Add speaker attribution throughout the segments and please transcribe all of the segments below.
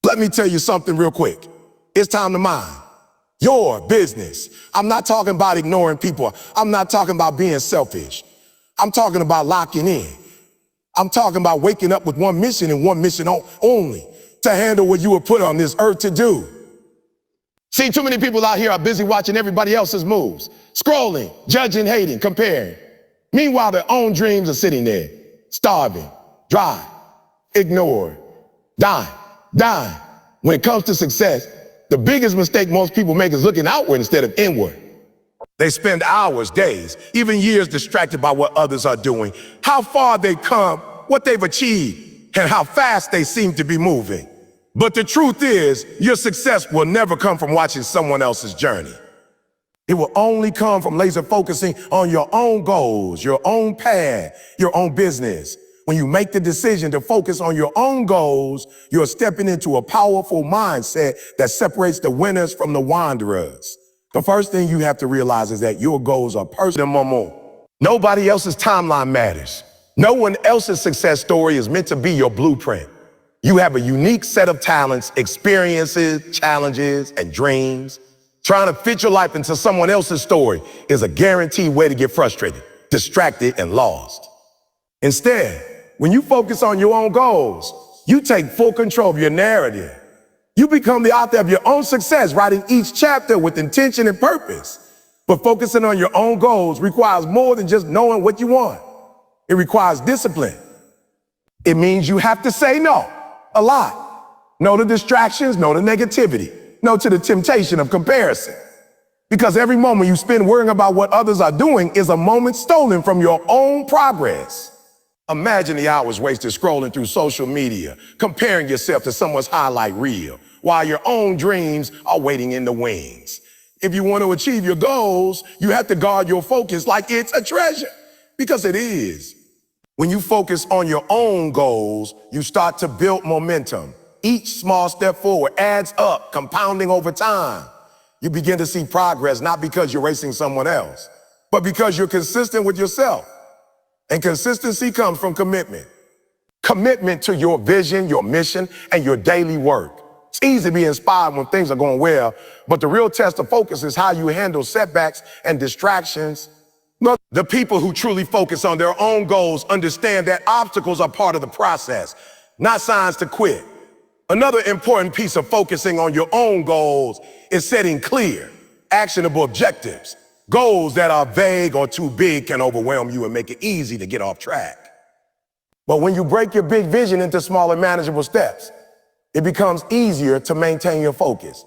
Speaker 1: Let me tell you something real quick. It's time to mind your business. I'm not talking about ignoring people. I'm not talking about being selfish. I'm talking about locking in. I'm talking about waking up with one mission and one mission only, to handle what you were put on this earth to do. See, too many people out here are busy watching everybody else's moves, scrolling, judging, hating, comparing. Meanwhile, their own dreams are sitting there, starving, dry, ignored, dying. When it comes to success, the biggest mistake most people make is looking outward instead of inward. They spend hours, days, even years distracted by what others are doing, how far they've come, what they've achieved, and how fast they seem to be moving. But the truth is, your success will never come from watching someone else's journey. It will only come from laser focusing on your own goals, your own path, your own business. When you make the decision to focus on your own goals, you're stepping into a powerful mindset that separates the winners from the wanderers. The first thing you have to realize is that your goals are personal. Nobody else's timeline matters. No one else's success story is meant to be your blueprint. You have a unique set of talents, experiences, challenges, and dreams. Trying to fit your life into someone else's story is a guaranteed way to get frustrated, distracted, and lost. Instead, when you focus on your own goals, you take full control of your narrative. You become the author of your own success, writing each chapter with intention and purpose. But focusing on your own goals requires more than just knowing what you want. It requires discipline. It means you have to say no a lot. No to distractions, no to negativity, no to the temptation of comparison. Because every moment you spend worrying about what others are doing is a moment stolen from your own progress. Imagine the hours wasted scrolling through social media, comparing yourself to someone's highlight reel, while your own dreams are waiting in the wings. If you want to achieve your goals, you have to guard your focus like it's a treasure, because it is. When you focus on your own goals, you start to build momentum. Each small step forward adds up, compounding over time. You begin to see progress not because you're racing someone else, but because you're consistent with yourself. And consistency comes from commitment. Commitment to your vision, your mission, and your daily work. It's easy to be inspired when things are going well, but the real test of focus is how you handle setbacks and distractions. Look, the people who truly focus on their own goals understand that obstacles are part of the process, not signs to quit. Another important piece of focusing on your own goals is setting clear, actionable objectives. Goals that are vague or too big can overwhelm you and make it easy to get off track. But when you break your big vision into smaller, manageable steps, it becomes easier to maintain your focus.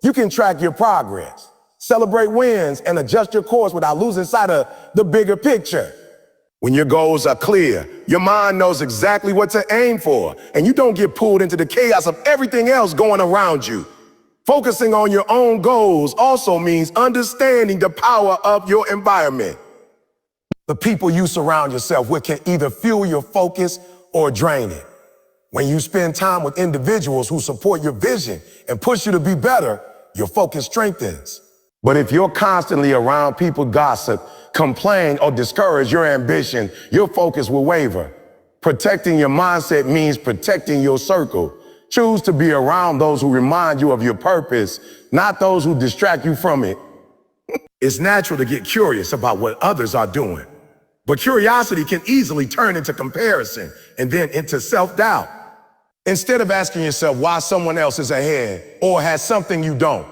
Speaker 1: You can track your progress, celebrate wins, and adjust your course without losing sight of the bigger picture. When your goals are clear, your mind knows exactly what to aim for, and you don't get pulled into the chaos of everything else going around you. Focusing on your own goals also means understanding the power of your environment. The people you surround yourself with can either fuel your focus or drain it. When you spend time with individuals who support your vision and push you to be better, your focus strengthens. But if you're constantly around people gossip, complain, or discourage your ambition, your focus will waver. Protecting your mindset means protecting your circle. Choose to be around those who remind you of your purpose, not those who distract you from it. It's natural to get curious about what others are doing, but curiosity can easily turn into comparison and then into self-doubt. Instead of asking yourself why someone else is ahead or has something you don't,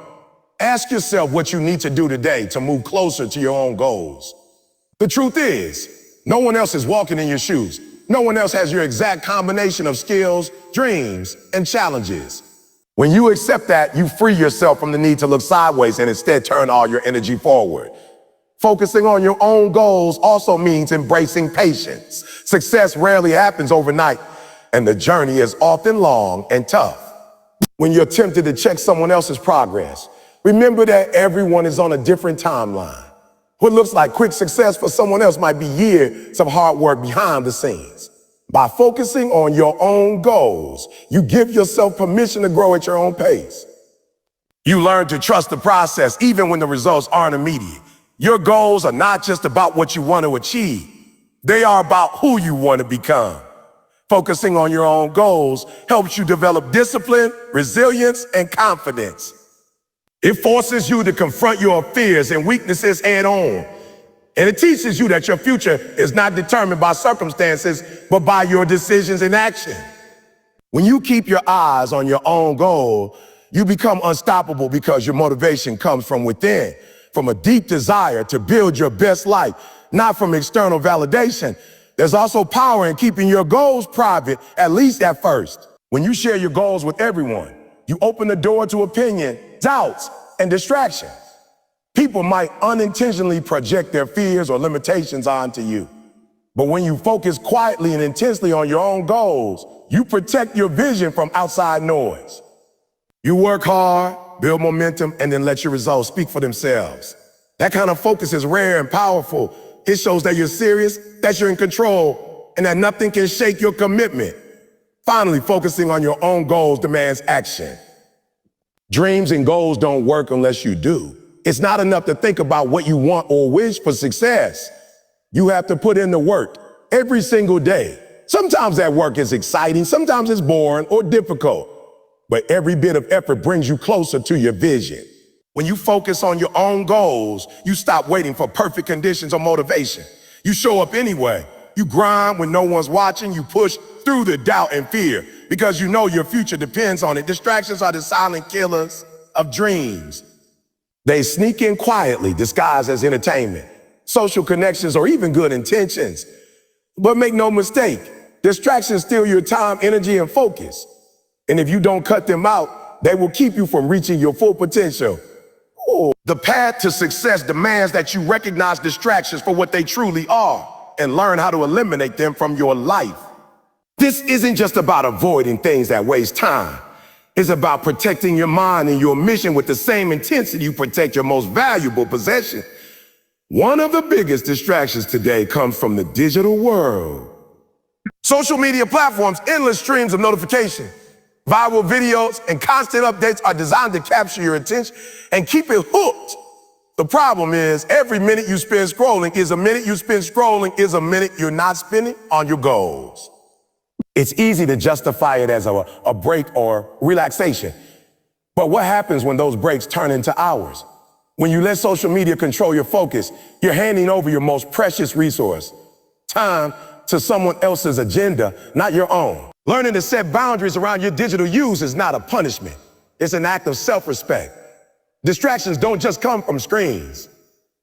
Speaker 1: ask yourself what you need to do today to move closer to your own goals. The truth is, no one else is walking in your shoes. No one else has your exact combination of skills, dreams, and challenges. When you accept that, you free yourself from the need to look sideways and instead turn all your energy forward. Focusing on your own goals also means embracing patience. Success rarely happens overnight, and the journey is often long and tough. When you're tempted to check someone else's progress, remember that everyone is on a different timeline. What looks like quick success for someone else might be years of hard work behind the scenes. By focusing on your own goals, you give yourself permission to grow at your own pace. You learn to trust the process even when the results aren't immediate. Your goals are not just about what you want to achieve. They are about who you want to become. Focusing on your own goals helps you develop discipline, resilience, and confidence. It forces you to confront your fears and weaknesses head on. And it teaches you that your future is not determined by circumstances, but by your decisions and action. When you keep your eyes on your own goal, you become unstoppable because your motivation comes from within, from a deep desire to build your best life, not from external validation. There's also power in keeping your goals private, at least at first. When you share your goals with everyone, you open the door to opinion, doubts, and distractions. People might unintentionally project their fears or limitations onto you. But when you focus quietly and intensely on your own goals, you protect your vision from outside noise. You work hard, build momentum, and then let your results speak for themselves. That kind of focus is rare and powerful. It shows that you're serious, that you're in control, and that nothing can shake your commitment. Finally, focusing on your own goals demands action. Dreams and goals don't work unless you do. It's not enough to think about what you want or wish for success. You have to put in the work every single day. Sometimes that work is exciting, sometimes it's boring or difficult, but every bit of effort brings you closer to your vision. When you focus on your own goals, you stop waiting for perfect conditions or motivation. You show up anyway. You grind when no one's watching. You push through the doubt and fear because you know your future depends on it. Distractions are the silent killers of dreams. They sneak in quietly, disguised as entertainment, social connections, or even good intentions. But make no mistake, distractions steal your time, energy, and focus. And if you don't cut them out, they will keep you from reaching your full potential. The path to success demands that you recognize distractions for what they truly are and learn how to eliminate them from your life. This isn't just about avoiding things that waste time. It's about protecting your mind and your mission with the same intensity you protect your most valuable possession. One of the biggest distractions today comes from the digital world. Social media platforms, endless streams of notification, viral videos, and constant updates are designed to capture your attention and keep it hooked. The problem is, every minute you spend scrolling is a minute you spend scrolling is a minute you're not spending on your goals. It's easy to justify it as a break or relaxation. But what happens when those breaks turn into hours? When you let social media control your focus, you're handing over your most precious resource, time, to someone else's agenda, not your own. Learning to set boundaries around your digital use is not a punishment. It's an act of self-respect. Distractions don't just come from screens.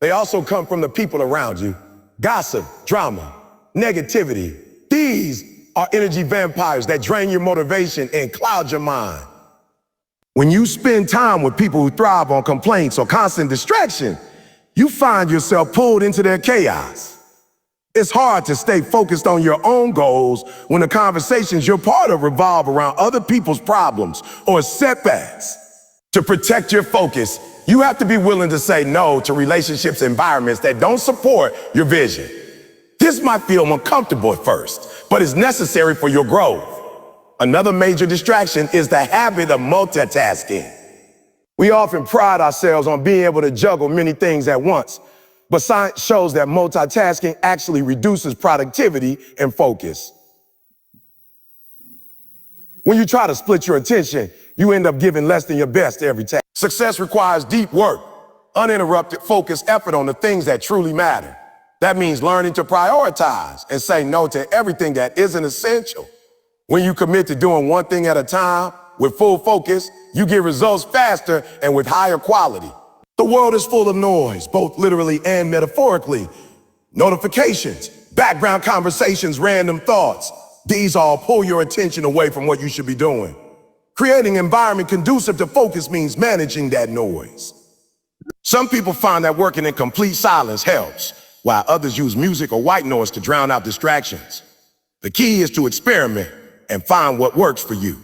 Speaker 1: They also come from the people around you. Gossip, drama, negativity. These are energy vampires that drain your motivation and cloud your mind. When you spend time with people who thrive on complaints or constant distraction, you find yourself pulled into their chaos. It's hard to stay focused on your own goals when the conversations you're part of revolve around other people's problems or setbacks. To protect your focus, you have to be willing to say no to relationships and environments that don't support your vision. This might feel uncomfortable at first, but it's necessary for your growth. Another major distraction is the habit of multitasking. We often pride ourselves on being able to juggle many things at once, but science shows that multitasking actually reduces productivity and focus. When you try to split your attention, you end up giving less than your best to every task. Success requires deep work, uninterrupted, focused effort on the things that truly matter. That means learning to prioritize and say no to everything that isn't essential. When you commit to doing one thing at a time with full focus, you get results faster and with higher quality. The world is full of noise, both literally and metaphorically. Notifications, background conversations, random thoughts. These all pull your attention away from what you should be doing. Creating an environment conducive to focus means managing that noise. Some people find that working in complete silence helps, while others use music or white noise to drown out distractions. The key is to experiment and find what works for you.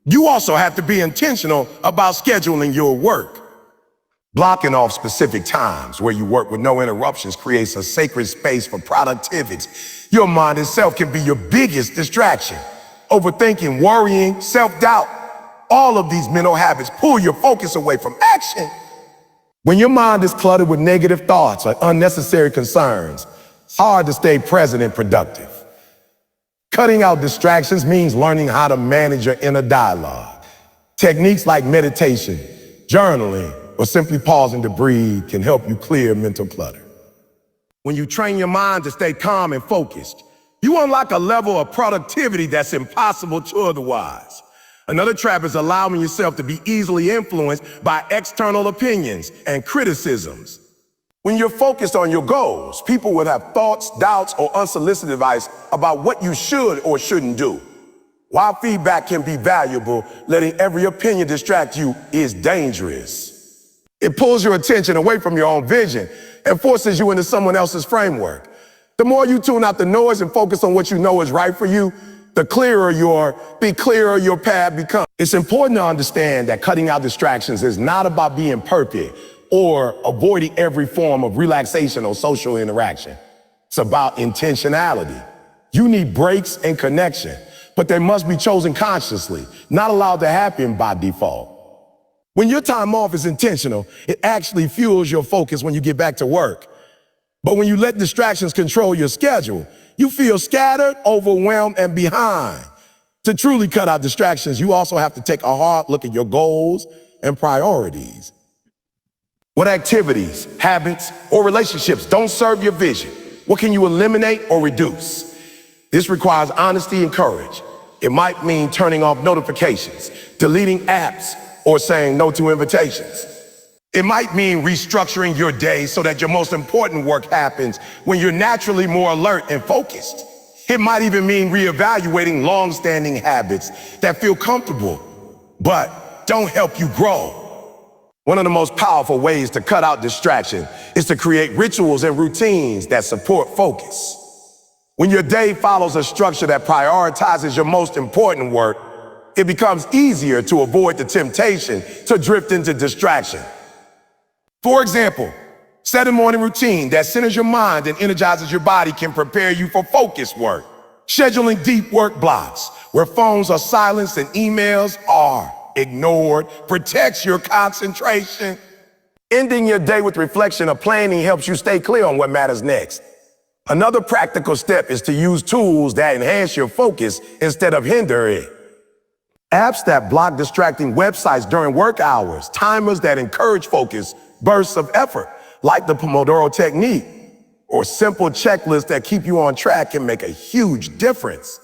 Speaker 1: You also have to be intentional about scheduling your work. Blocking off specific times where you work with no interruptions creates a sacred space for productivity. Your mind itself can be your biggest distraction. Overthinking, worrying, self-doubt, all of these mental habits pull your focus away from action. When your mind is cluttered with negative thoughts or unnecessary concerns, it's hard to stay present and productive. Cutting out distractions means learning how to manage your inner dialogue. Techniques like meditation, journaling, or simply pausing to breathe can help you clear mental clutter. When you train your mind to stay calm and focused, you unlock a level of productivity that's impossible to otherwise. Another trap is allowing yourself to be easily influenced by external opinions and criticisms. When you're focused on your goals, people will have thoughts, doubts, or unsolicited advice about what you should or shouldn't do. While feedback can be valuable, letting every opinion distract you is dangerous. It pulls your attention away from your own vision and forces you into someone else's framework. The more you tune out the noise and focus on what you know is right for you, the clearer your path becomes. It's important to understand that cutting out distractions is not about being perfect or avoiding every form of relaxation or social interaction. It's about intentionality. You need breaks and connection, but they must be chosen consciously, not allowed to happen by default. When your time off is intentional, it actually fuels your focus when you get back to work. But when you let distractions control your schedule, you feel scattered, overwhelmed, and behind. To truly cut out distractions, you also have to take a hard look at your goals and priorities. What activities, habits, or relationships don't serve your vision? What can you eliminate or reduce? This requires honesty and courage. It might mean turning off notifications, deleting apps, or saying no to invitations. It might mean restructuring your day so that your most important work happens when you're naturally more alert and focused. It might even mean reevaluating long-standing habits that feel comfortable, but don't help you grow. One of the most powerful ways to cut out distraction is to create rituals and routines that support focus. When your day follows a structure that prioritizes your most important work, it becomes easier to avoid the temptation to drift into distraction. For example, set a morning routine that centers your mind and energizes your body can prepare you for focused work. Scheduling deep work blocks where phones are silenced and emails are ignored protects your concentration. Ending your day with reflection or planning helps you stay clear on what matters next. Another practical step is to use tools that enhance your focus instead of hinder it. Apps that block distracting websites during work hours, timers that encourage focus, bursts of effort, like the Pomodoro technique, or simple checklists that keep you on track can make a huge difference.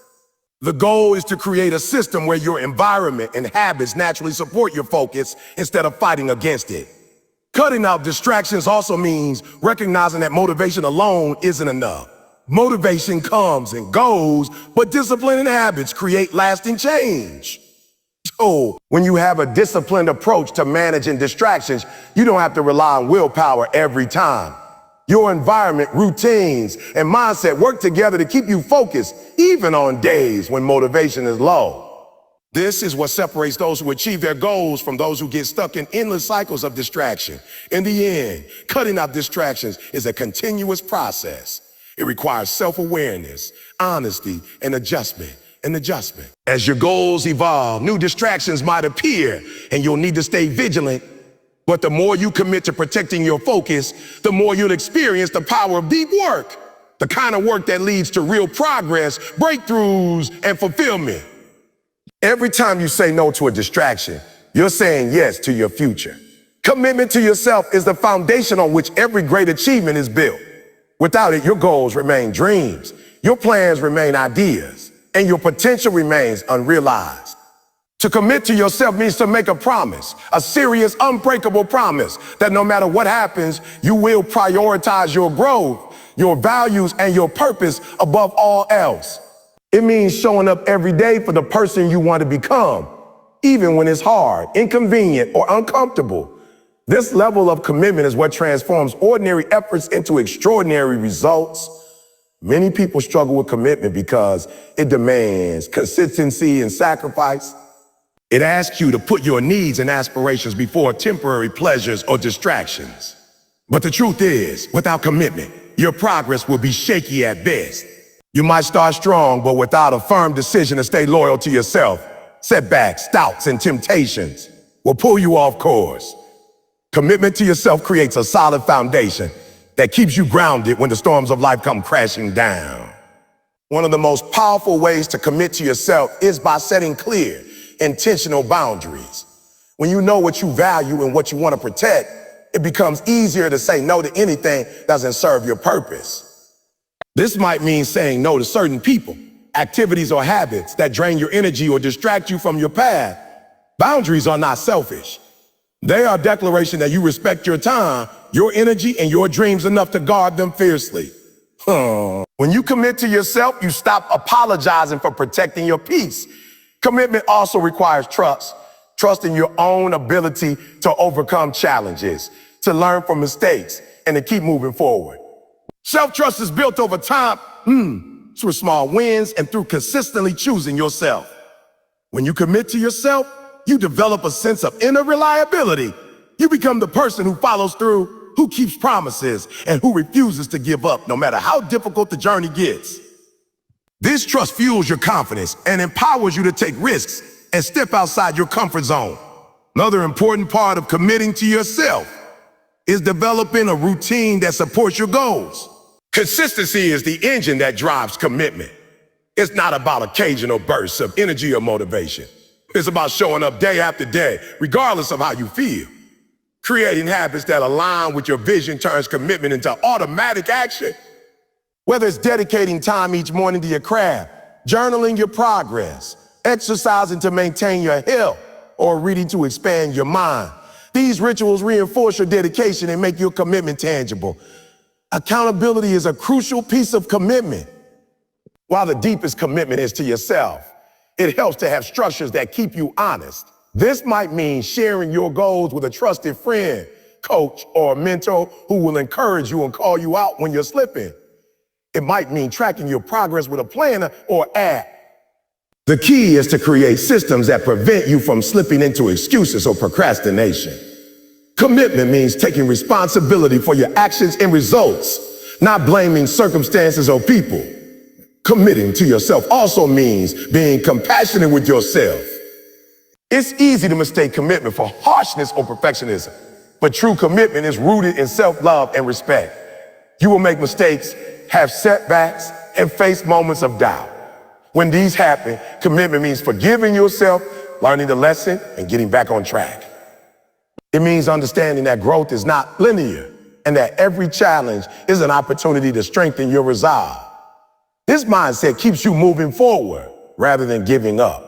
Speaker 1: The goal is to create a system where your environment and habits naturally support your focus instead of fighting against it. Cutting out distractions also means recognizing that motivation alone isn't enough. Motivation comes and goes, but discipline and habits create lasting change. So, when you have a disciplined approach to managing distractions, you don't have to rely on willpower every time. Your environment, routines, and mindset work together to keep you focused, even on days when motivation is low. This is what separates those who achieve their goals from those who get stuck in endless cycles of distraction. In the end, cutting out distractions is a continuous process. It requires self-awareness, honesty, and adjustment. As your goals evolve, new distractions might appear, and you'll need to stay vigilant. But the more you commit to protecting your focus, the more you'll experience the power of deep work, the kind of work that leads to real progress, breakthroughs, and fulfillment. Every time you say no to a distraction, you're saying yes to your future. Commitment to yourself is the foundation on which every great achievement is built. Without it, your goals remain dreams, your plans remain ideas, and your potential remains unrealized. To commit to yourself means to make a promise, a serious, unbreakable promise that no matter what happens, you will prioritize your growth, your values, and your purpose above all else. It means showing up every day for the person you want to become, even when it's hard, inconvenient, or uncomfortable. This level of commitment is what transforms ordinary efforts into extraordinary results. Many people struggle with commitment because it demands consistency and sacrifice. It asks you to put your needs and aspirations before temporary pleasures or distractions. But the truth is, without commitment, your progress will be shaky at best. You might start strong, but without a firm decision to stay loyal to yourself, setbacks, doubts, and temptations will pull you off course. Commitment to yourself creates a solid foundation that keeps you grounded when the storms of life come crashing down. One of the most powerful ways to commit to yourself is by setting clear, intentional boundaries. When you know what you value and what you want to protect, it becomes easier to say no to anything that doesn't serve your purpose. This might mean saying no to certain people, activities, or habits that drain your energy or distract you from your path. Boundaries are not selfish. They are a declaration that you respect your time, your energy, and your dreams enough to guard them fiercely. When you commit to yourself, you stop apologizing for protecting your peace. Commitment also requires trust. Trust in your own ability to overcome challenges, to learn from mistakes, and to keep moving forward. Self-trust is built over time, through small wins and through consistently choosing yourself. When you commit to yourself, you develop a sense of inner reliability. You become the person who follows through, who keeps promises, and who refuses to give up no matter how difficult the journey gets. This trust fuels your confidence and empowers you to take risks and step outside your comfort zone. Another important part of committing to yourself is developing a routine that supports your goals. Consistency is the engine that drives commitment. It's not about occasional bursts of energy or motivation. It's about showing up day after day, regardless of how you feel. Creating habits that align with your vision turns commitment into automatic action. Whether it's dedicating time each morning to your craft, journaling your progress, exercising to maintain your health, or reading to expand your mind, these rituals reinforce your dedication and make your commitment tangible. Accountability is a crucial piece of commitment. While the deepest commitment is to yourself, it helps to have structures that keep you honest. This might mean sharing your goals with a trusted friend, coach, or a mentor who will encourage you and call you out when you're slipping. It might mean tracking your progress with a planner or app. The key is to create systems that prevent you from slipping into excuses or procrastination. Commitment means taking responsibility for your actions and results, not blaming circumstances or people. Committing to yourself also means being compassionate with yourself. It's easy to mistake commitment for harshness or perfectionism, but true commitment is rooted in self-love and respect. You will make mistakes, have setbacks, and face moments of doubt. When these happen, commitment means forgiving yourself, learning the lesson, and getting back on track. It means understanding that growth is not linear and that every challenge is an opportunity to strengthen your resolve. This mindset keeps you moving forward rather than giving up.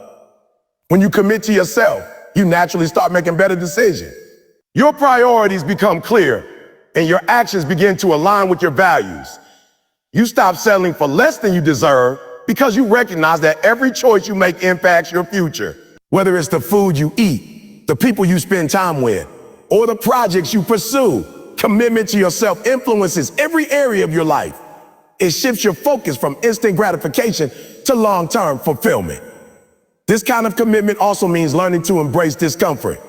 Speaker 1: When you commit to yourself, you naturally start making better decisions. Your priorities become clear and your actions begin to align with your values. You stop settling for less than you deserve because you recognize that every choice you make impacts your future. Whether it's the food you eat, the people you spend time with, or the projects you pursue, commitment to yourself influences every area of your life. It shifts your focus from instant gratification to long-term fulfillment. This kind of commitment also means learning to embrace discomfort.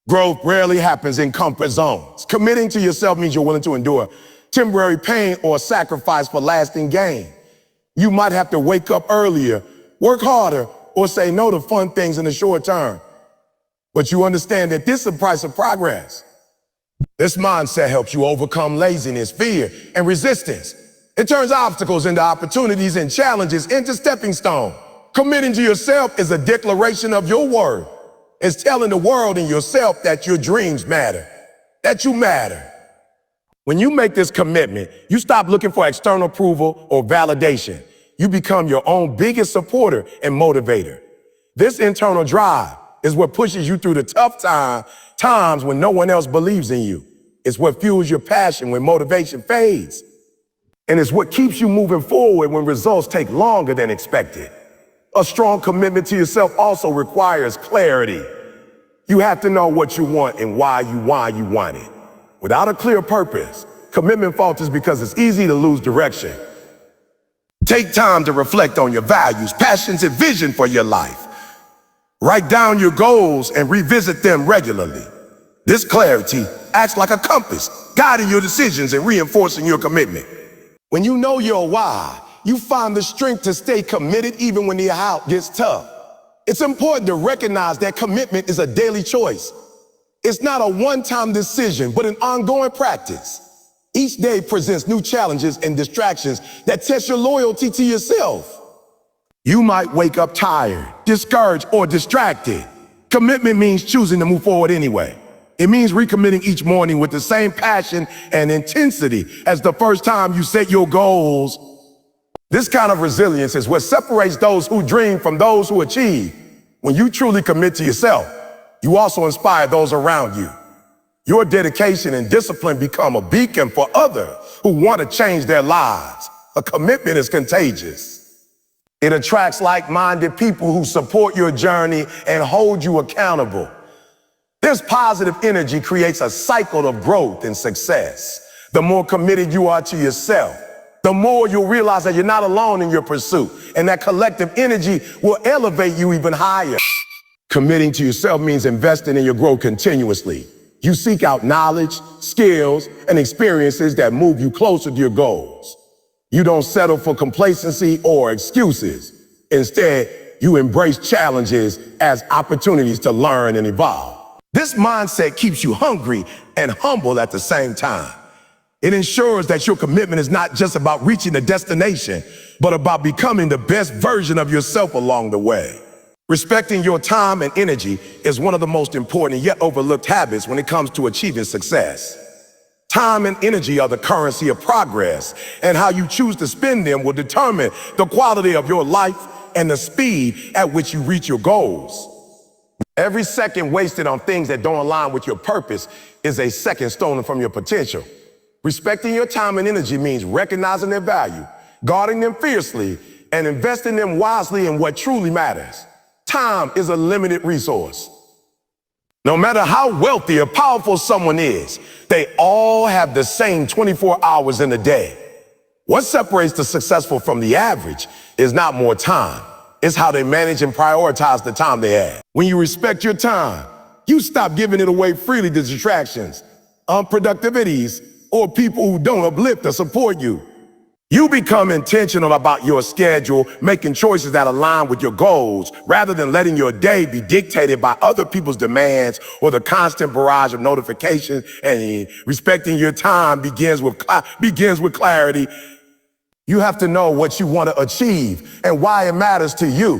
Speaker 1: Growth rarely happens in comfort zones. Committing to yourself means you're willing to endure temporary pain or sacrifice for lasting gain. You might have to wake up earlier, work harder, or say no to fun things in the short term. But you understand that this is the price of progress. This mindset helps you overcome laziness, fear, and resistance. It turns obstacles into opportunities and challenges into stepping stones. Committing to yourself is a declaration of your worth. It's telling the world and yourself that your dreams matter, that you matter. When you make this commitment, you stop looking for external approval or validation. You become your own biggest supporter and motivator. This internal drive is what pushes you through the tough times when no one else believes in you. It's what fuels your passion when motivation fades. And it's what keeps you moving forward when results take longer than expected. A strong commitment to yourself also requires clarity. You have to know what you want and why you want it. Without a clear purpose, commitment falters because it's easy to lose direction. Take time to reflect on your values, passions, and vision for your life. Write down your goals and revisit them regularly. This clarity acts like a compass, guiding your decisions and reinforcing your commitment. When you know your why, you find the strength to stay committed even when the how gets tough. It's important to recognize that commitment is a daily choice. It's not a one-time decision, but an ongoing practice. Each day presents new challenges and distractions that test your loyalty to yourself. You might wake up tired, discouraged, or distracted. Commitment means choosing to move forward anyway. It means recommitting each morning with the same passion and intensity as the first time you set your goals. This kind of resilience is what separates those who dream from those who achieve. When you truly commit to yourself, you also inspire those around you. Your dedication and discipline become a beacon for others who want to change their lives. A commitment is contagious. It attracts like-minded people who support your journey and hold you accountable. This positive energy creates a cycle of growth and success. The more committed you are to yourself, the more you'll realize that you're not alone in your pursuit, and that collective energy will elevate you even higher. Committing to yourself means investing in your growth continuously. You seek out knowledge, skills, and experiences that move you closer to your goals. You don't settle for complacency or excuses. Instead, you embrace challenges as opportunities to learn and evolve. This mindset keeps you hungry and humble at the same time. It ensures that your commitment is not just about reaching the destination, but about becoming the best version of yourself along the way. Respecting your time and energy is one of the most important yet overlooked habits when it comes to achieving success. Time and energy are the currency of progress, and how you choose to spend them will determine the quality of your life and the speed at which you reach your goals. Every second wasted on things that don't align with your purpose is a second stolen from your potential. Respecting your time and energy means recognizing their value, guarding them fiercely, and investing them wisely in what truly matters. Time is a limited resource. No matter how wealthy or powerful someone is, they all have the same 24 hours in a day. What separates the successful from the average is not more time. It's how they manage and prioritize the time they have. When you respect your time, you stop giving it away freely to distractions, unproductivities, or people who don't uplift or support you. You become intentional about your schedule, making choices that align with your goals, rather than letting your day be dictated by other people's demands or the constant barrage of notifications. And respecting your time begins with clarity. You have to know what you want to achieve and why it matters to you.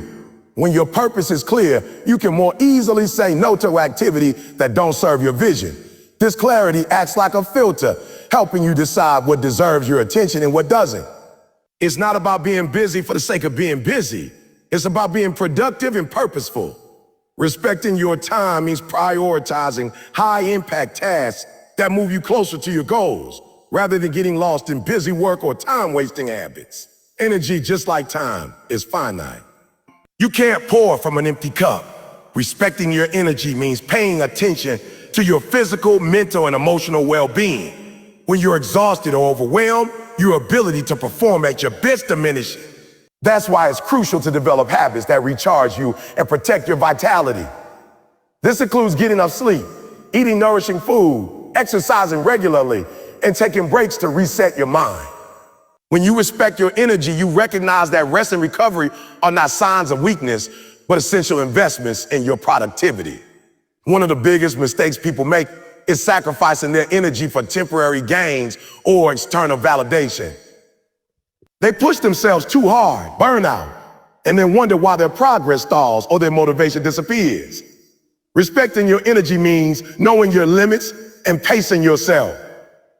Speaker 1: When your purpose is clear, you can more easily say no to activity that don't serve your vision. This clarity acts like a filter, helping you decide what deserves your attention and what doesn't. It's not about being busy for the sake of being busy. It's about being productive and purposeful. Respecting your time means prioritizing high-impact tasks that move you closer to your goals, rather than getting lost in busy work or time-wasting habits. Energy, just like time, is finite. You can't pour from an empty cup. Respecting your energy means paying attention to your physical, mental, and emotional well-being. When you're exhausted or overwhelmed, your ability to perform at your best diminishes. That's why it's crucial to develop habits that recharge you and protect your vitality. This includes getting enough sleep, eating nourishing food, exercising regularly, and taking breaks to reset your mind. When you respect your energy, you recognize that rest and recovery are not signs of weakness, but essential investments in your productivity. One of the biggest mistakes people make is sacrificing their energy for temporary gains or external validation. They push themselves too hard, burn out, and then wonder why their progress stalls or their motivation disappears. Respecting your energy means knowing your limits and pacing yourself.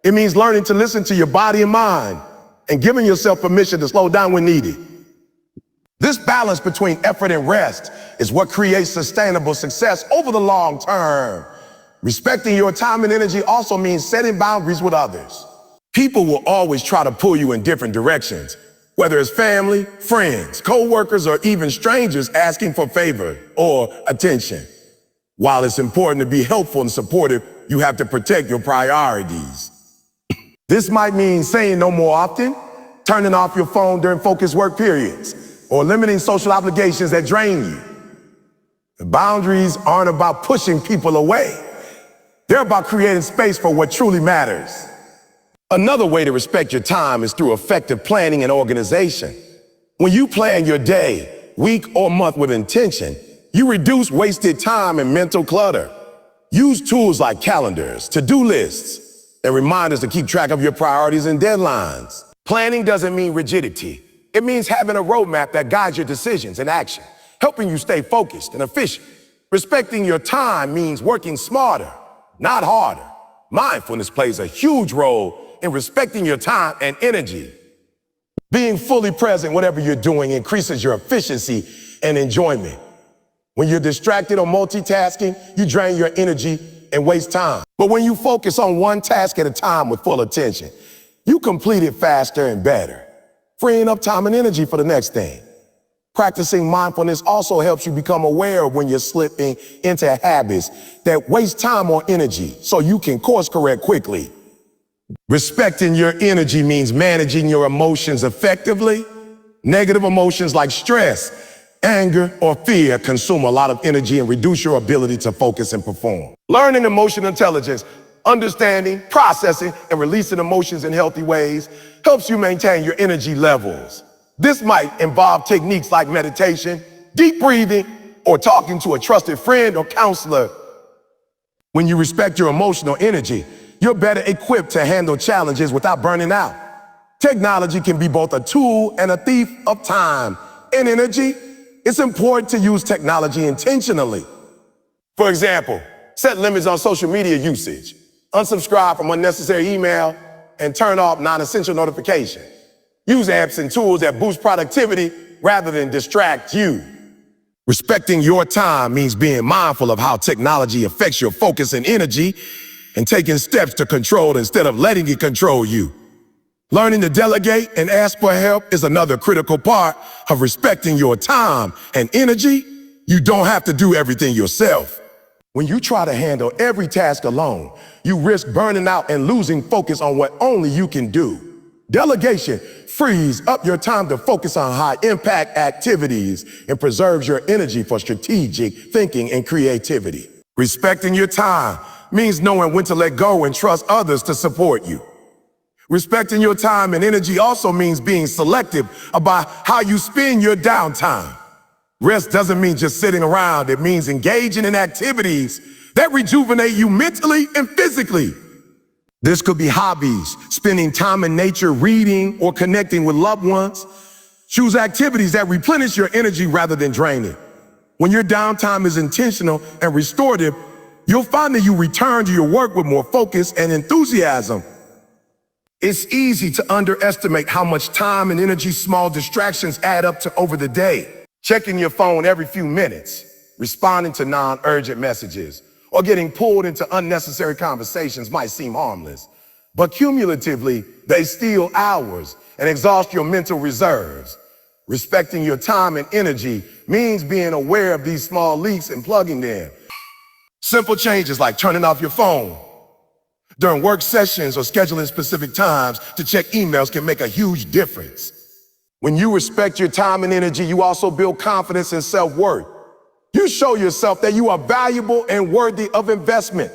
Speaker 1: It means learning to listen to your body and mind and giving yourself permission to slow down when needed. This balance between effort and rest is what creates sustainable success over the long term. Respecting your time and energy also means setting boundaries with others. People will always try to pull you in different directions, whether it's family, friends, co-workers, or even strangers asking for favor or attention. While it's important to be helpful and supportive, you have to protect your priorities. This might mean saying no more often, turning off your phone during focused work periods, or limiting social obligations that drain you. The boundaries aren't about pushing people away. They're about creating space for what truly matters. Another way to respect your time is through effective planning and organization. When you plan your day, week, or month with intention, you reduce wasted time and mental clutter. Use tools like calendars, to-do lists, and reminders to keep track of your priorities and deadlines. Planning doesn't mean rigidity. It means having a roadmap that guides your decisions and action, helping you stay focused and efficient. Respecting your time means working smarter, not harder. Mindfulness plays a huge role in respecting your time and energy. Being fully present, whatever you're doing, increases your efficiency and enjoyment. When you're distracted or multitasking, you drain your energy and waste time. But when you focus on one task at a time with full attention, you complete it faster and better, freeing up time and energy for the next thing. Practicing mindfulness also helps you become aware of when you're slipping into habits that waste time or energy so you can course correct quickly. Respecting your energy means managing your emotions effectively. Negative emotions like stress, anger, or fear consume a lot of energy and reduce your ability to focus and perform. Learning emotional intelligence, understanding, processing, and releasing emotions in healthy ways helps you maintain your energy levels. This might involve techniques like meditation, deep breathing, or talking to a trusted friend or counselor. When you respect your emotional energy, you're better equipped to handle challenges without burning out. Technology can be both a tool and a thief of time and energy. It's important to use technology intentionally. For example, set limits on social media usage, unsubscribe from unnecessary email, and turn off non-essential notifications. Use apps and tools that boost productivity rather than distract you. Respecting your time means being mindful of how technology affects your focus and energy and taking steps to control instead of letting it control you. Learning to delegate and ask for help is another critical part of respecting your time and energy. You don't have to do everything yourself. When you try to handle every task alone, you risk burning out and losing focus on what only you can do. Delegation frees up your time to focus on high-impact activities and preserves your energy for strategic thinking and creativity. Respecting your time means knowing when to let go and trust others to support you. Respecting your time and energy also means being selective about how you spend your downtime. Rest doesn't mean just sitting around. It means engaging in activities that rejuvenate you mentally and physically. This could be hobbies, spending time in nature, reading, or connecting with loved ones. Choose activities that replenish your energy rather than drain it. When your downtime is intentional and restorative, you'll find that you return to your work with more focus and enthusiasm. It's easy to underestimate how much time and energy small distractions add up to over the day. Checking your phone every few minutes, responding to non-urgent messages, or getting pulled into unnecessary conversations might seem harmless, but cumulatively, they steal hours and exhaust your mental reserves. Respecting your time and energy means being aware of these small leaks and plugging them. Simple changes like turning off your phone during work sessions or scheduling specific times to check emails can make a huge difference. When you respect your time and energy, you also build confidence and self-worth. You show yourself that you are valuable and worthy of investment.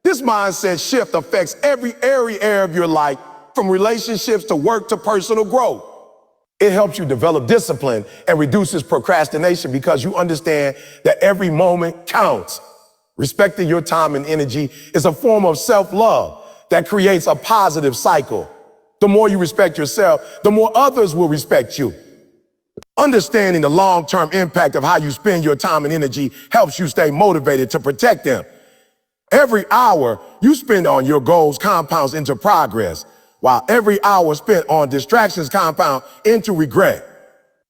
Speaker 1: This mindset shift affects every area of your life, from relationships to work to personal growth. It helps you develop discipline and reduces procrastination because you understand that every moment counts. Respecting your time and energy is a form of self-love that creates a positive cycle. The more you respect yourself, the more others will respect you. Understanding the long-term impact of how you spend your time and energy helps you stay motivated to protect them. Every hour you spend on your goals compounds into progress, while every hour spent on distractions compound into regret.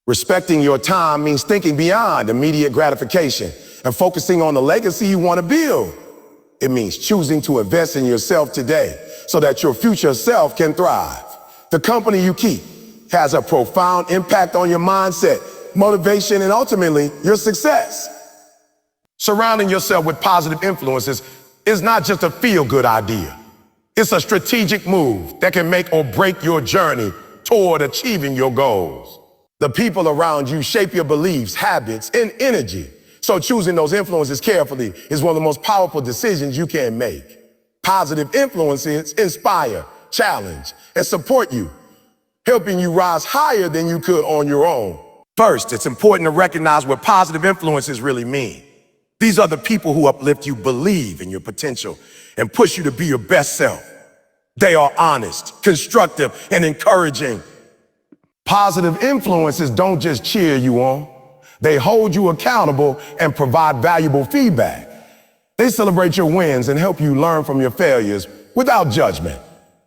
Speaker 1: Respecting your time means thinking beyond immediate gratification and focusing on the legacy you want to build. It means choosing to invest in yourself today so that your future self can thrive. The company you keep has a profound impact on your mindset, motivation, and ultimately your success. Surrounding yourself with positive influences is not just a feel-good idea. It's a strategic move that can make or break your journey toward achieving your goals. The people around you shape your beliefs, habits, and energy. So choosing those influences carefully is one of the most powerful decisions you can make. Positive influences inspire, challenge, and support you, helping you rise higher than you could on your own. First, it's important to recognize what positive influences really mean. These are the people who uplift you, believe in your potential, and push you to be your best self. They are honest, constructive, and encouraging. Positive influences don't just cheer you on. They hold you accountable and provide valuable feedback. They celebrate your wins and help you learn from your failures without judgment.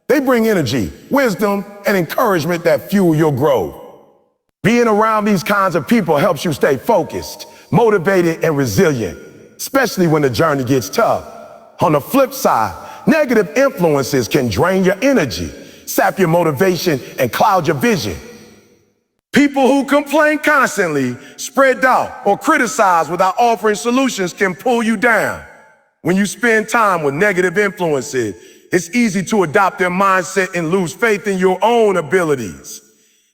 Speaker 1: They bring energy, wisdom, and encouragement that fuel your growth. Being around these kinds of people helps you stay focused, motivated, and resilient, especially when the journey gets tough. On the flip side, negative influences can drain your energy, sap your motivation, and cloud your vision. People who complain constantly, spread doubt, or criticize without offering solutions can pull you down. When you spend time with negative influences, it's easy to adopt their mindset and lose faith in your own abilities.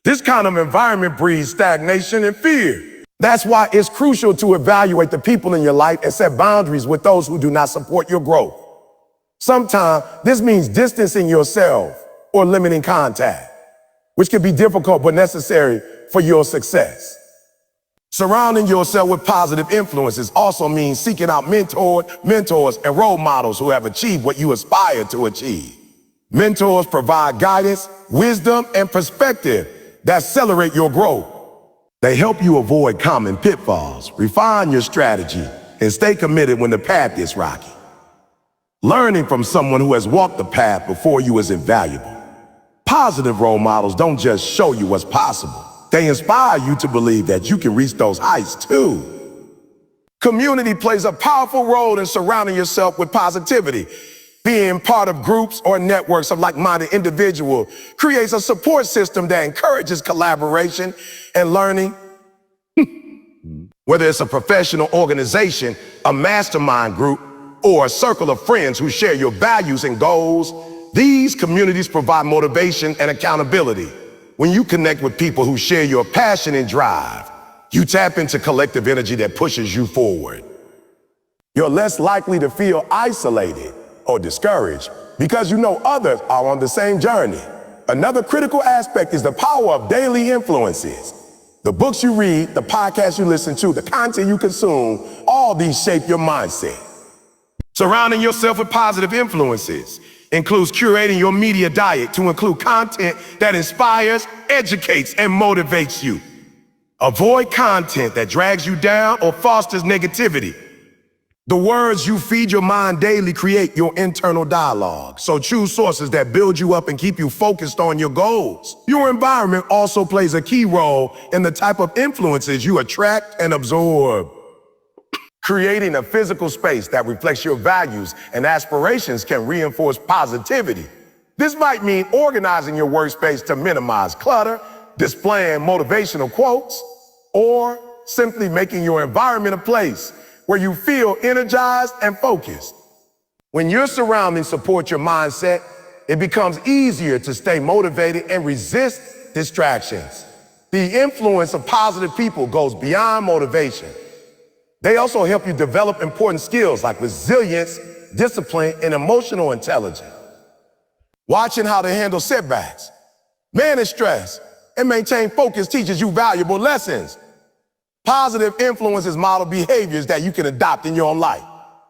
Speaker 1: This kind of environment breeds stagnation and fear. That's why it's crucial to evaluate the people in your life and set boundaries with those who do not support your growth. Sometimes this means distancing yourself or limiting contact, which can be difficult but necessary for your success. Surrounding yourself with positive influences also means seeking out mentors, and role models who have achieved what you aspire to achieve. Mentors provide guidance, wisdom, and perspective that accelerate your growth. They help you avoid common pitfalls, refine your strategy, and stay committed when the path is rocky. Learning from someone who has walked the path before you is invaluable. Positive role models don't just show you what's possible. They inspire you to believe that you can reach those heights too. Community plays a powerful role in surrounding yourself with positivity. Being part of groups or networks of like-minded individuals creates a support system that encourages collaboration and learning. Whether it's a professional organization, a mastermind group, or a circle of friends who share your values and goals, these communities provide motivation and accountability. When you connect with people who share your passion and drive, you tap into collective energy that pushes you forward. You're less likely to feel isolated or discouraged because you know others are on the same journey. Another critical aspect is the power of daily influences. The books you read, the podcasts you listen to, the content you consume, all these shape your mindset. Surrounding yourself with positive influences includes curating your media diet to include content that inspires, educates, and motivates you. Avoid content that drags you down or fosters negativity. The words you feed your mind daily create your internal dialogue, so choose sources that build you up and keep you focused on your goals. Your environment also plays a key role in the type of influences you attract and absorb. Creating a physical space that reflects your values and aspirations can reinforce positivity. This might mean organizing your workspace to minimize clutter, displaying motivational quotes, or simply making your environment a place where you feel energized and focused. When your surroundings support your mindset, it becomes easier to stay motivated and resist distractions. The influence of positive people goes beyond motivation. They also help you develop important skills like resilience, discipline, and emotional intelligence. Watching how to handle setbacks, manage stress, and maintain focus teaches you valuable lessons. Positive influences model behaviors that you can adopt in your own life.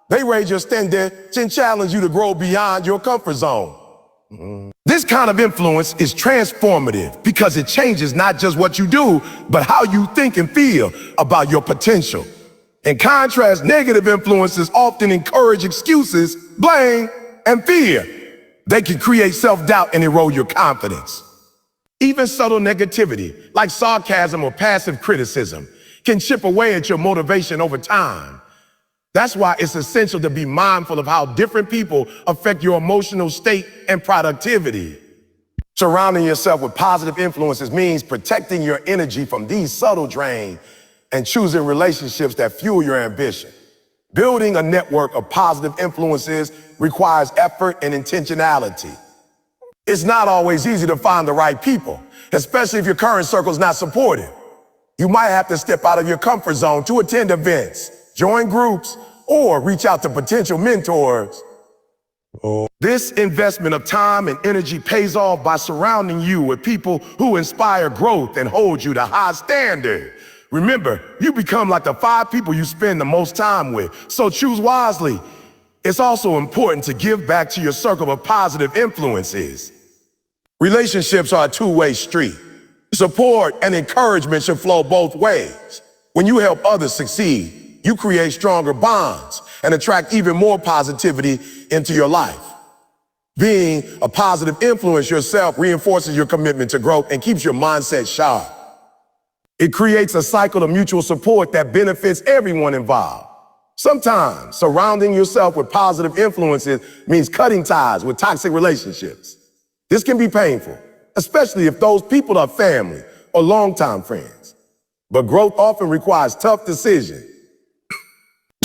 Speaker 1: They raise your standard and challenge you to grow beyond your comfort zone. This kind of influence is transformative because it changes not just what you do, but how you think and feel about your potential. In contrast, negative influences often encourage excuses, blame, and fear. They can create self-doubt and erode your confidence. Even subtle negativity, like sarcasm or passive criticism, can chip away at your motivation over time. That's why it's essential to be mindful of how different people affect your emotional state and productivity. Surrounding yourself with positive influences means protecting your energy from these subtle drains and choosing relationships that fuel your ambition. Building a network of positive influences requires effort and intentionality. It's not always easy to find the right people, especially if your current circle is not supportive. You might have to step out of your comfort zone to attend events, join groups, or reach out to potential mentors. This investment of time and energy pays off by surrounding you with people who inspire growth and hold you to high standards. Remember, you become like the 5 people you spend the most time with, so choose wisely. It's also important to give back to your circle of positive influences. Relationships are a two-way street. Support and encouragement should flow both ways. When you help others succeed, you create stronger bonds and attract even more positivity into your life. Being a positive influence yourself reinforces your commitment to growth and keeps your mindset sharp. It creates a cycle of mutual support that benefits everyone involved. Sometimes surrounding yourself with positive influences means cutting ties with toxic relationships. This can be painful, especially if those people are family or longtime friends. But growth often requires tough decisions.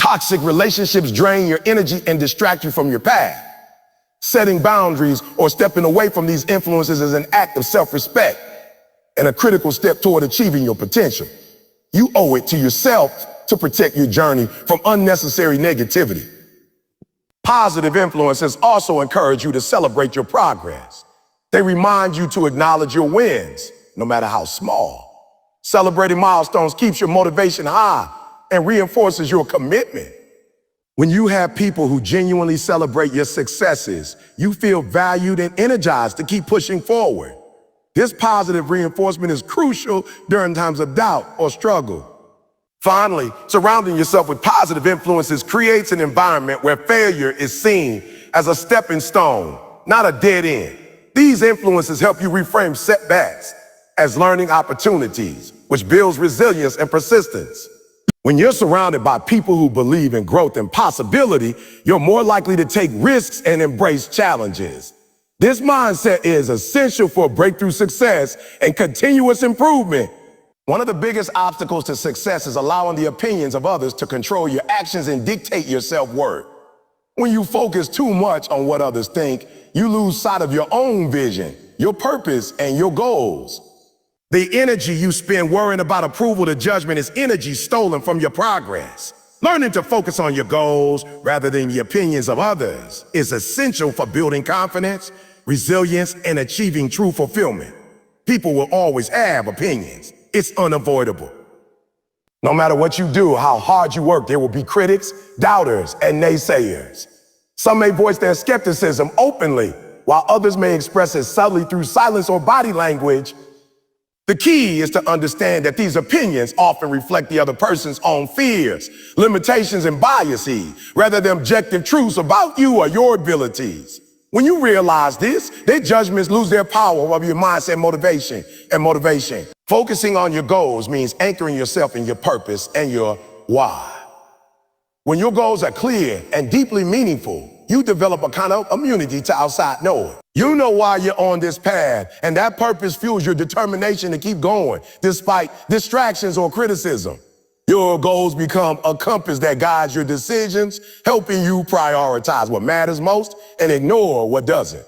Speaker 1: Toxic relationships drain your energy and distract you from your path. Setting boundaries or stepping away from these influences is an act of self-respect and a critical step toward achieving your potential. You owe it to yourself to protect your journey from unnecessary negativity. Positive influences also encourage you to celebrate your progress. They remind you to acknowledge your wins, no matter how small. Celebrating milestones keeps your motivation high and reinforces your commitment. When you have people who genuinely celebrate your successes, you feel valued and energized to keep pushing forward. This positive reinforcement is crucial during times of doubt or struggle. Finally, surrounding yourself with positive influences creates an environment where failure is seen as a stepping stone, not a dead end. These influences help you reframe setbacks as learning opportunities, which builds resilience and persistence. When you're surrounded by people who believe in growth and possibility, you're more likely to take risks and embrace challenges. This mindset is essential for breakthrough success and continuous improvement. One of the biggest obstacles to success is allowing the opinions of others to control your actions and dictate your self-worth. When you focus too much on what others think, you lose sight of your own vision, your purpose, and your goals. The energy you spend worrying about approval to judgment is energy stolen from your progress. Learning to focus on your goals rather than the opinions of others is essential for building confidence, resilience, and achieving true fulfillment. People will always have opinions. It's unavoidable. No matter what you do, how hard you work, there will be critics, doubters, and naysayers. Some may voice their skepticism openly, while others may express it subtly through silence or body language. The key is to understand that these opinions often reflect the other person's own fears, limitations, and biases, rather than objective truths about you or your abilities. When you realize this, their judgments lose their power over your mindset, motivation. Focusing on your goals means anchoring yourself in your purpose and your why. When your goals are clear and deeply meaningful, you develop a kind of immunity to outside noise. You know why you're on this path, and that purpose fuels your determination to keep going, despite distractions or criticism. Your goals become a compass that guides your decisions, helping you prioritize what matters most and ignore what doesn't.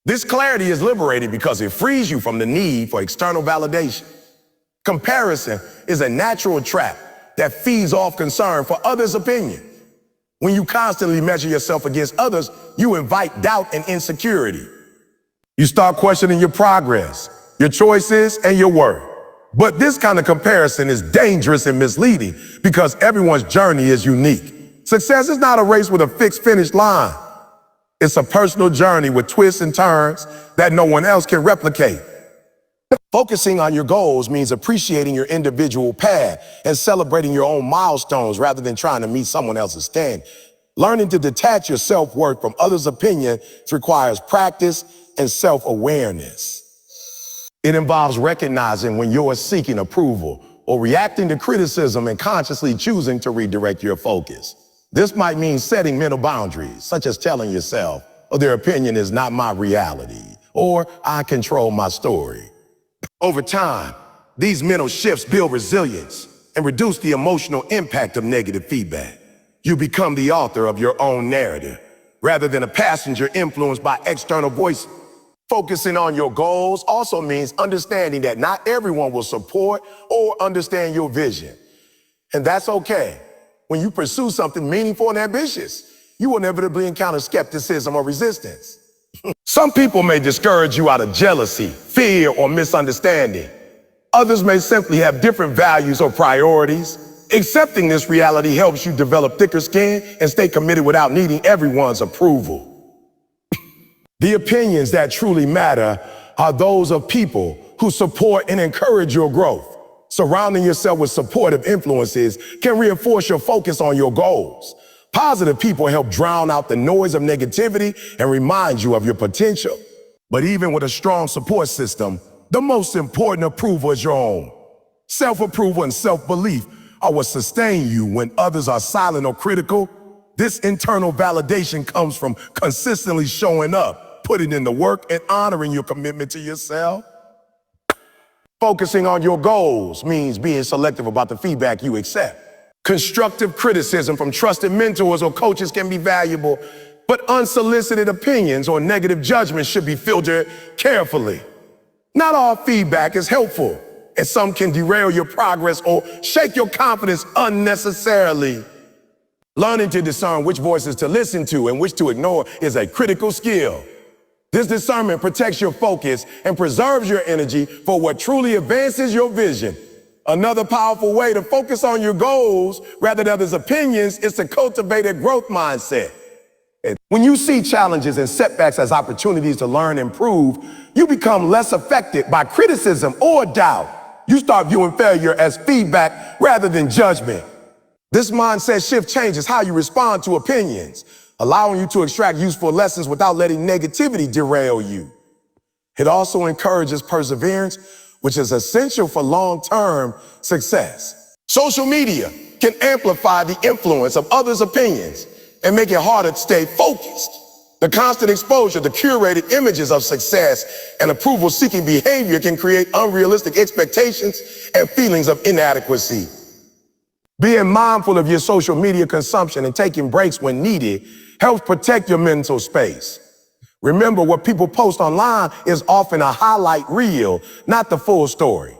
Speaker 1: This clarity is liberating because it frees you from the need for external validation. Comparison is a natural trap that feeds off concern for others' opinion. When you constantly measure yourself against others, you invite doubt and insecurity. You start questioning your progress, your choices, and your worth. But this kind of comparison is dangerous and misleading because everyone's journey is unique. Success is not a race with a fixed finish line. It's a personal journey with twists and turns that no one else can replicate. Focusing on your goals means appreciating your individual path and celebrating your own milestones rather than trying to meet someone else's standard. Learning to detach your self-worth from others' opinion requires practice and self-awareness. It involves recognizing when you're seeking approval or reacting to criticism and consciously choosing to redirect your focus. This might mean setting mental boundaries, such as telling yourself, "Oh, their opinion is not my reality," or "I control my story." Over time, these mental shifts build resilience and reduce the emotional impact of negative feedback. You become the author of your own narrative, rather than a passenger influenced by external voices. Focusing on your goals also means understanding that not everyone will support or understand your vision. And that's okay. When you pursue something meaningful and ambitious, you will inevitably encounter skepticism or resistance. Some people may discourage you out of jealousy, fear, or misunderstanding. Others may simply have different values or priorities. Accepting this reality helps you develop thicker skin and stay committed without needing everyone's approval. The opinions that truly matter are those of people who support and encourage your growth. Surrounding yourself with supportive influences can reinforce your focus on your goals. Positive people help drown out the noise of negativity and remind you of your potential. But even with a strong support system, the most important approval is your own. Self-approval and self-belief are what sustain you when others are silent or critical. This internal validation comes from consistently showing up, putting in the work, and honoring your commitment to yourself. Focusing on your goals means being selective about the feedback you accept. Constructive criticism from trusted mentors or coaches can be valuable, but unsolicited opinions or negative judgments should be filtered carefully. Not all feedback is helpful, and some can derail your progress or shake your confidence unnecessarily. Learning to discern which voices to listen to and which to ignore is a critical skill. This discernment protects your focus and preserves your energy for what truly advances your vision. Another powerful way to focus on your goals rather than others' opinions is to cultivate a growth mindset. When you see challenges and setbacks as opportunities to learn and improve, you become less affected by criticism or doubt. You start viewing failure as feedback rather than judgment. This mindset shift changes how you respond to opinions, allowing you to extract useful lessons without letting negativity derail you. It also encourages perseverance, which is essential for long-term success. Social media can amplify the influence of others' opinions and make it harder to stay focused. The constant exposure to curated images of success and approval-seeking behavior can create unrealistic expectations and feelings of inadequacy. Being mindful of your social media consumption and taking breaks when needed helps protect your mental space. Remember, what people post online is often a highlight reel, not the full story.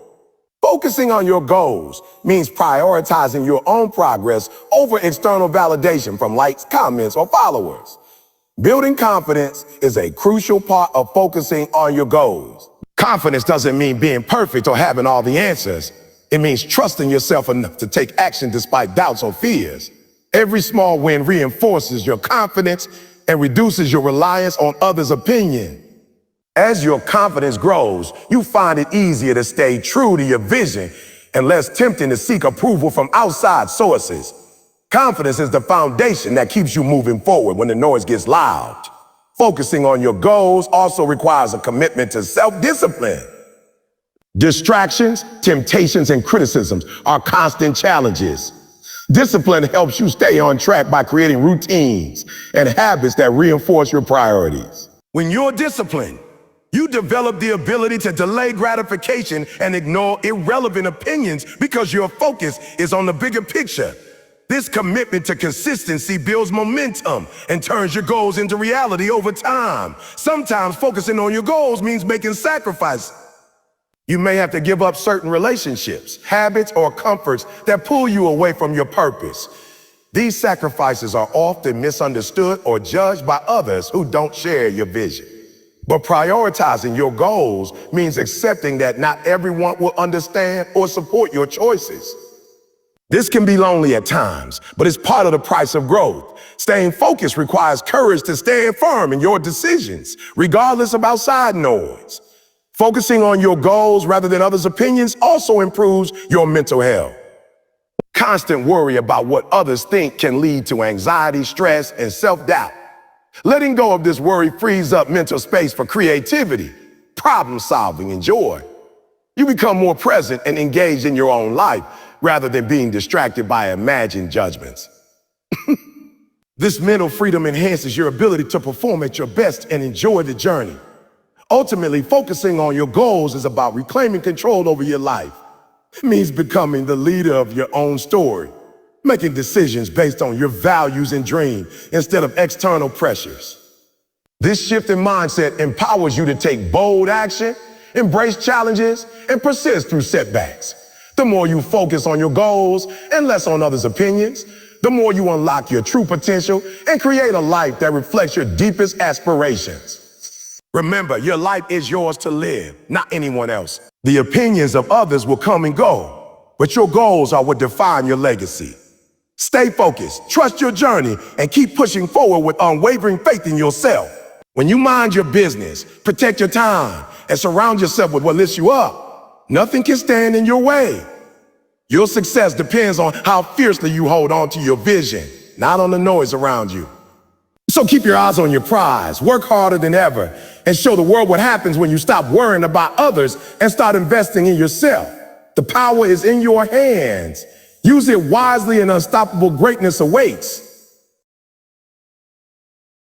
Speaker 1: Focusing on your goals means prioritizing your own progress over external validation from likes, comments, or followers. Building confidence is a crucial part of focusing on your goals. Confidence doesn't mean being perfect or having all the answers. It means trusting yourself enough to take action despite doubts or fears. Every small win reinforces your confidence and reduces your reliance on others' opinion. As your confidence grows, you find it easier to stay true to your vision and less tempting to seek approval from outside sources. Confidence is the foundation that keeps you moving forward when the noise gets loud. Focusing on your goals also requires a commitment to self-discipline. Distractions, temptations, and criticisms are constant challenges. Discipline helps you stay on track by creating routines and habits that reinforce your priorities. When you're disciplined, you develop the ability to delay gratification and ignore irrelevant opinions because your focus is on the bigger picture. This commitment to consistency builds momentum and turns your goals into reality over time. Sometimes focusing on your goals means making sacrifices. You may have to give up certain relationships, habits, or comforts that pull you away from your purpose. These sacrifices are often misunderstood or judged by others who don't share your vision. But prioritizing your goals means accepting that not everyone will understand or support your choices. This can be lonely at times, but it's part of the price of growth. Staying focused requires courage to stand firm in your decisions, regardless of outside noise. Focusing on your goals rather than others' opinions also improves your mental health. Constant worry about what others think can lead to anxiety, stress, and self-doubt. Letting go of this worry frees up mental space for creativity, problem-solving, and joy. You become more present and engaged in your own life rather than being distracted by imagined judgments. This mental freedom enhances your ability to perform at your best and enjoy the journey. Ultimately, focusing on your goals is about reclaiming control over your life. It means becoming the leader of your own story, making decisions based on your values and dreams instead of external pressures. This shift in mindset empowers you to take bold action, embrace challenges, and persist through setbacks. The more you focus on your goals and less on others' opinions, the more you unlock your true potential and create a life that reflects your deepest aspirations. Remember, your life is yours to live, not anyone else. The opinions of others will come and go, but your goals are what define your legacy. Stay focused, trust your journey, and keep pushing forward with unwavering faith in yourself. When you mind your business, protect your time, and surround yourself with what lifts you up, nothing can stand in your way. Your success depends on how fiercely you hold on to your vision, not on the noise around you. So keep your eyes on your prize, work harder than ever, and show the world what happens when you stop worrying about others and start investing in yourself. The power is in your hands. Use it wisely and unstoppable greatness awaits.